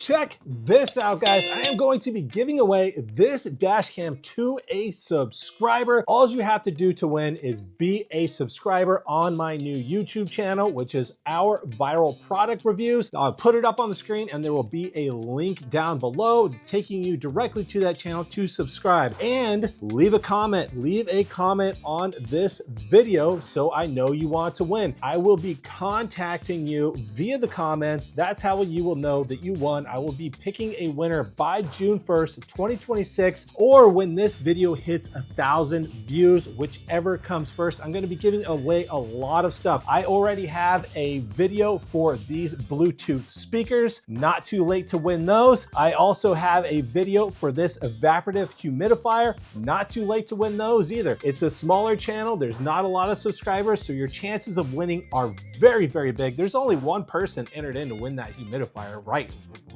Check this out, guys. I am going to be giving away this dash cam to a subscriber. All you have to do to win is be a subscriber on my new YouTube channel, which is Our Viral Product Reviews. I'll put it up on the screen and there will be a link down below taking you directly to that channel to subscribe. And leave a comment. Leave a comment on this video so I know you want to win. I will be contacting you via the comments. That's how you will know that you won. I will be picking a winner by June 1st, 2026, or when this video hits 1,000 views, whichever comes first. I'm going to be giving away a lot of stuff. I already have a video for these Bluetooth speakers. Not too late to win those. I also have a video for this evaporative humidifier. Not too late to win those either. It's a smaller channel. There's not a lot of subscribers, so your chances of winning are very, very big. There's only one person entered in to win that humidifier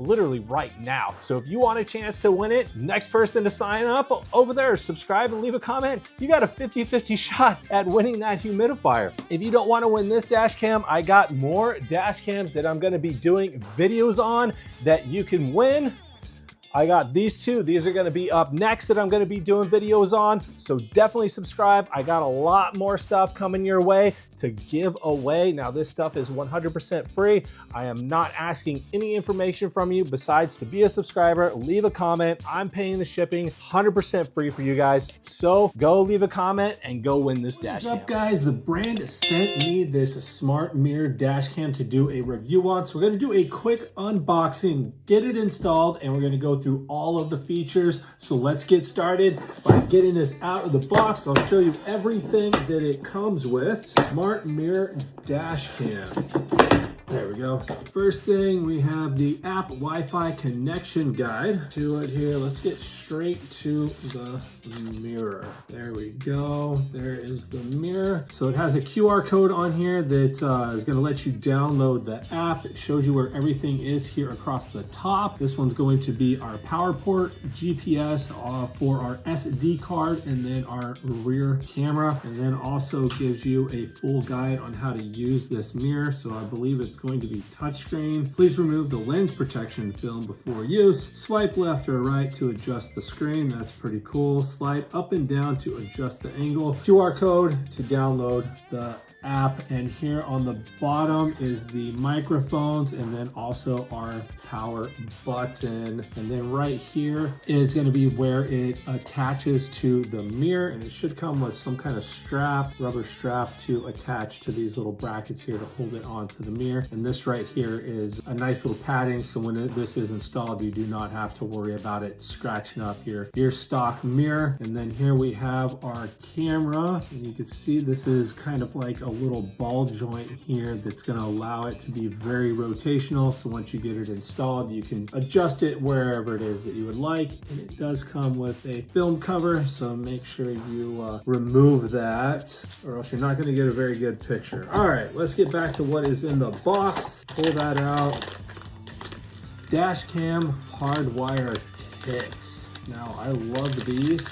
literally right now. So if you want a chance to win it, next person to sign up over there, subscribe and leave a comment, you got a 50-50 shot at winning that humidifier. If you don't want to win this dash cam, I got more dash cams that I'm going to be doing videos on that you can win. I got these two. These are going to be up next that I'm going to be doing videos on. So definitely subscribe. I got a lot more stuff coming your way to give away. Now this stuff is 100% free. I am not asking any information from you besides to be a subscriber, leave a comment. I'm paying the shipping, 100% free for you guys. So go leave a comment and go win this dash cam. What's up, guys? The brand sent me this smart mirror dash cam to do a review on. So we're going to do a quick unboxing, get it installed, and we're going to go through all of the features. So let's get started by getting this out of the box. I'll show you everything that it comes with. Smart mirror dash cam. There we go. First thing, we have the app Wi-Fi connection guide to it here. Let's get straight to the mirror. There we go. There is the mirror. So it has a QR code on here that is going to let you download the app. It shows you where everything is here across the top. This one's going to be our power port, GPS for our SD card, and then our rear camera. And then also gives you a full guide on how to use this mirror. So I believe it's going to be touchscreen. Please remove the lens protection film before use. Swipe left or right to adjust the screen. That's pretty cool. Slide up and down to adjust the angle. QR code to download the app, and here on the bottom is the microphones and then also our power button, and then right here is going to be where it attaches to the mirror, and it should come with some kind of strap, rubber strap to attach to these little brackets here to hold it onto the mirror. And this right here is a nice little padding, so when this is installed you do not have to worry about it scratching up your stock mirror. And then here we have our camera, and you can see this is kind of like a little ball joint here that's going to allow it to be very rotational. So once you get it installed, you can adjust it wherever it is that you would like. And it does come with a film cover, so make sure you remove that or else you're not going to get a very good picture. All right, let's get back to what is in the box. Pull that out. Dash cam hardwire kits. Now I love these.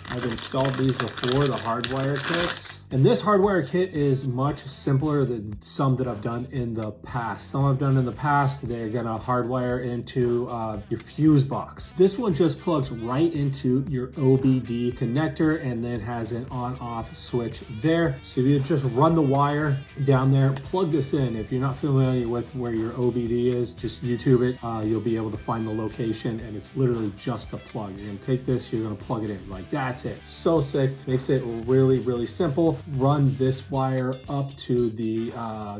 I've installed these before, the hardwire kits. And this hardwire kit is much simpler than some that I've done in the past. Some I've done in the past, they're gonna hardwire into your fuse box. This one just plugs right into your OBD connector and then has an on-off switch there. So you just run the wire down there, plug this in. If you're not familiar with where your OBD is, just YouTube it. You'll be able to find the location, and it's literally just a plug. You're gonna take this, you're gonna plug it in. Like, that's it. So sick, makes it really, really simple. Run this wire up to the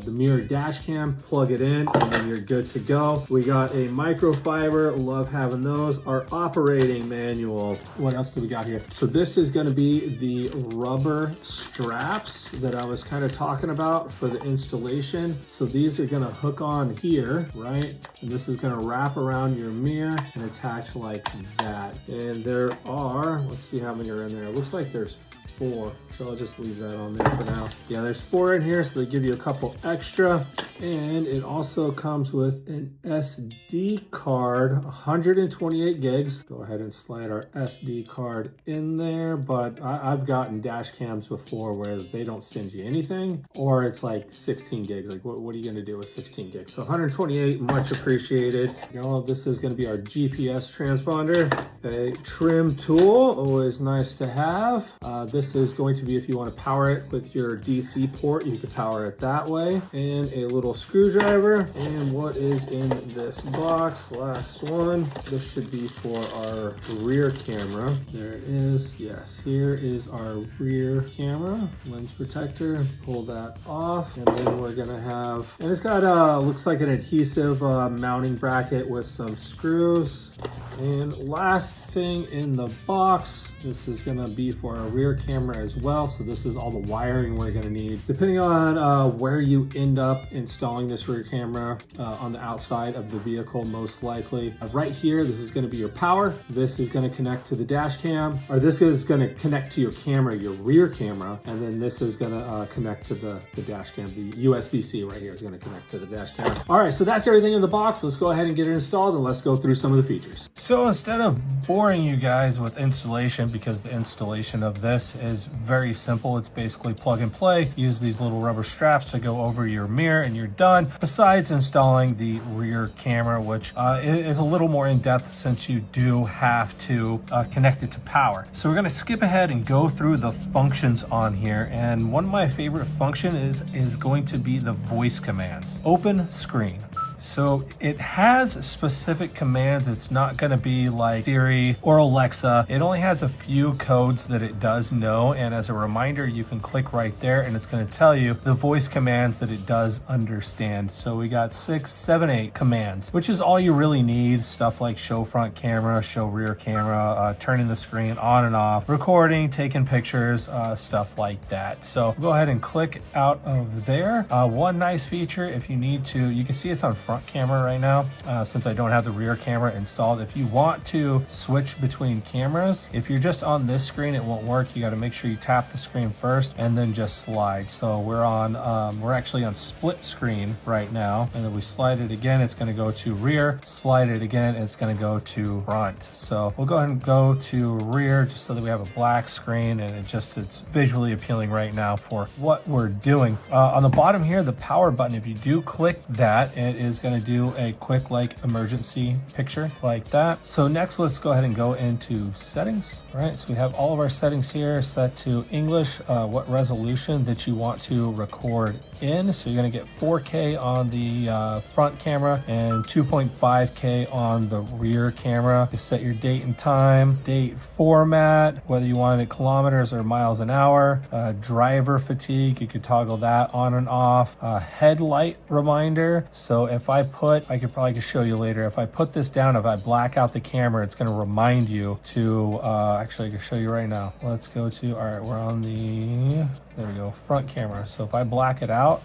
mirror dash cam, plug it in, and then you're good to go. We got a microfiber, love having those. Our operating manual. What else do we got here? So this is going to be the rubber straps that I was kind of talking about for the installation. So these are going to hook on here, right? And this is going to wrap around your mirror and attach like that. And there are, let's see how many are in there. It looks like there's 4. So I'll just leave that on there for now. Yeah, there's 4 in here, so they give you a couple extra. And it also comes with an SD card, 128 gigs. Go ahead and slide our SD card in there. But I've gotten dash cams before where they don't send you anything, or it's like 16 gigs. Like what are you gonna do with 16 gigs? So 128, much appreciated. You know, this is gonna be our GPS transponder. A trim tool, always nice to have. This is going to be if you want to power it with your DC port, you can power it that way. And a little screwdriver. And what is in this box? Last one. This should be for our rear camera. There it is. Yes, here is our rear camera. Lens protector. Pull that off. And then we're gonna have, and it's got looks like an adhesive mounting bracket with some screws. And last thing in the box, this is gonna be for our rear camera as well. So this is all the wiring we're gonna need. Depending on where you end up installing this rear camera, on the outside of the vehicle, most likely. Right here, this is gonna be your power. This is gonna connect to the dash cam, or this is gonna connect to your camera, your rear camera. And then this is gonna connect to the dash cam. The USB-C right here is gonna connect to the dash cam. All right, so that's everything in the box. Let's go ahead and get it installed, and let's go through some of the features. So instead of boring you guys with installation, because the installation of this is very simple, it's basically plug and play. Use these little rubber straps to go over your mirror and you're done. Besides installing the rear camera, which is a little more in depth since you do have to connect it to power. So we're gonna skip ahead and go through the functions on here. And one of my favorite functions is going to be the voice commands. Open screen. So it has specific commands. It's not going to be like Siri or Alexa. It only has a few codes that it does know. And as a reminder, you can click right there and it's going to tell you the voice commands that it does understand. So we got 6, 7, 8 commands, which is all you really need. Stuff like show front camera, show rear camera, turning the screen on and off, recording, taking pictures, stuff like that. So go ahead and click out of there. One nice feature, if you need to, you can see it's on front camera right now, since I don't have the rear camera installed. If you want to switch between cameras, if you're just on this screen, it won't work. You got to make sure you tap the screen first and then just slide. So we're actually on split screen right now, and then we slide it again, it's going to go to rear, slide it again, it's going to go to front. So we'll go ahead and go to rear just so that we have a black screen, and it's visually appealing right now for what we're doing. On the bottom here, the power button, if you do click that, it is going to do a quick like emergency picture like that. So next, let's go ahead and go into settings. All right, so we have all of our settings here set to English, what resolution that you want to record in. So you're going to get 4K on the front camera and 2.5K on the rear camera. You set your date and time, date format, whether you want it kilometers or miles an hour, driver fatigue, you could toggle that on and off, headlight reminder. So if I could probably show you later, if I put this down, if I black out the camera, it's going to remind you to, actually I can show you right now. Let's go to, all right, we're on the, there we go, front camera. So if I black it out,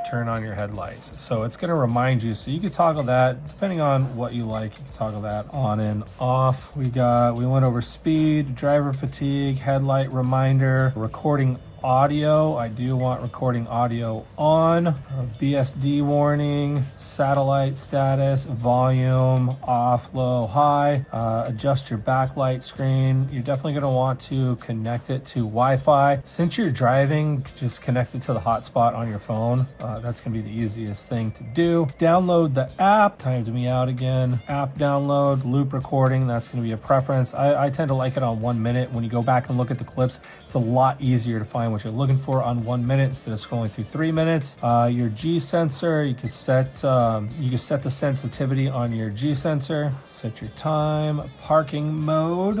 turn on your headlights. So it's going to remind you. So you can toggle that depending on what you like. You can toggle that on and off. We went over speed, driver fatigue, headlight reminder, recording audio. I do want recording audio on, BSD warning, satellite status, volume, off, low, high, adjust your backlight screen. You're definitely going to want to connect it to Wi-Fi. Since you're driving, just connect it to the hotspot on your phone. That's going to be the easiest thing to do. Download the app. Timed me out again. App download, loop recording. That's going to be a preference. I tend to like it on 1 minute. When you go back and look at the clips, it's a lot easier to find what you're looking for on 1 minute instead of scrolling through 3 minutes. Your G sensor, you could set the sensitivity on your G sensor. Set your time, parking mode,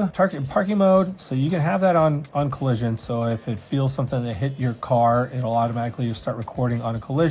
so you can have that on collision. So if it feels something that hit your car, it'll automatically start recording on a collision,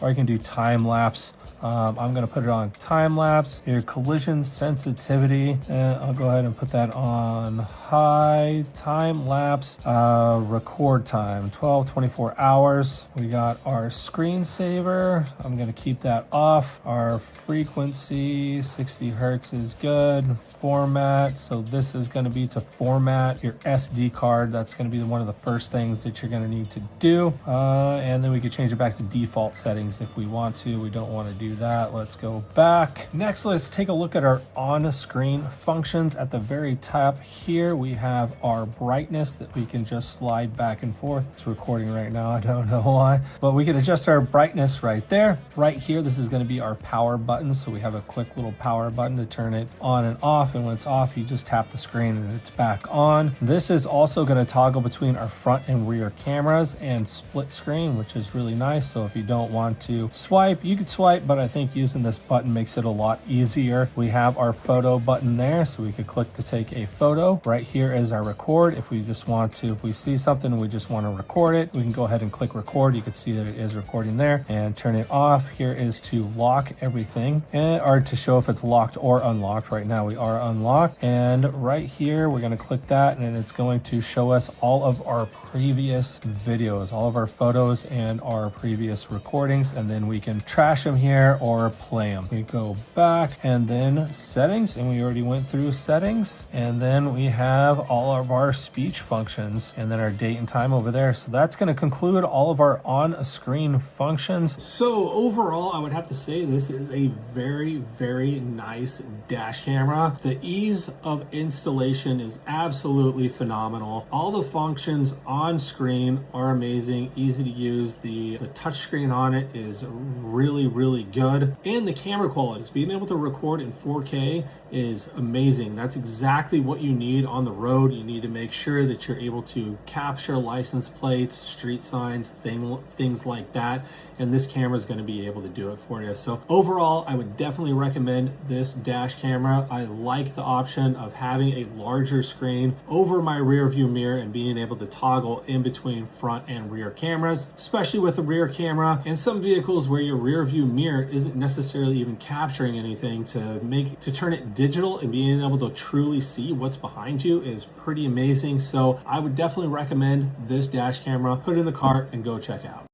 or you can do time lapse I'm going to put it on time lapse. Your collision sensitivity, and I'll go ahead and put that on high. Time lapse record time 12-24 hours. We got our screensaver. I'm going to keep that off. Our frequency 60 hertz is good. Format, so this is going to be to format your SD card. That's going to be one of the first things that you're going to need to do, and then we could change it back to default settings if we want to. We don't want to do that. Let's go back. Next, let's take a look at our on-screen functions. At the very top here, we have our brightness that we can just slide back and forth. It's recording right now, I don't know why, but we can adjust our brightness right there. Right here, this is going to be our power button, so we have a quick little power button to turn it on and off, and when it's off, you just tap the screen and it's back on. This is also going to toggle between our front and rear cameras and split screen, which is really nice. So if you don't want to swipe, you could swipe, but I think using this button makes it a lot easier. We have our photo button there, so we could click to take a photo. Right here is our record. If we just want to, if we see something and we just want to record it, we can go ahead and click record. You can see that it is recording there, and turn it off. Here is to lock everything, or to show if it's locked or unlocked. Right now we are unlocked, and right here we're going to click that, and it's going to show us all of our previous videos, all of our photos and our previous recordings, and then we can trash them here or play them. We go back and then settings, and we already went through settings, and then we have all of our speech functions and then our date and time over there. So that's going to conclude all of our on-screen functions. So overall, I would have to say this is a very, very nice dash camera. The ease of installation is absolutely phenomenal. All the functions on screen are amazing, easy to use. The touch screen on it is really, really good. And the camera quality, being able to record in 4K is amazing. That's exactly what you need on the road. You need to make sure that you're able to capture license plates, street signs, things like that. And this camera is going to be able to do it for you. So overall, I would definitely recommend this dash camera. I like the option of having a larger screen over my rear view mirror and being able to toggle in between front and rear cameras, especially with the rear camera and some vehicles where your rear view mirror isn't necessarily even capturing anything. To turn it digital and being able to truly see what's behind you is pretty amazing. So I would definitely recommend this dash camera. Put it in the cart and go check out.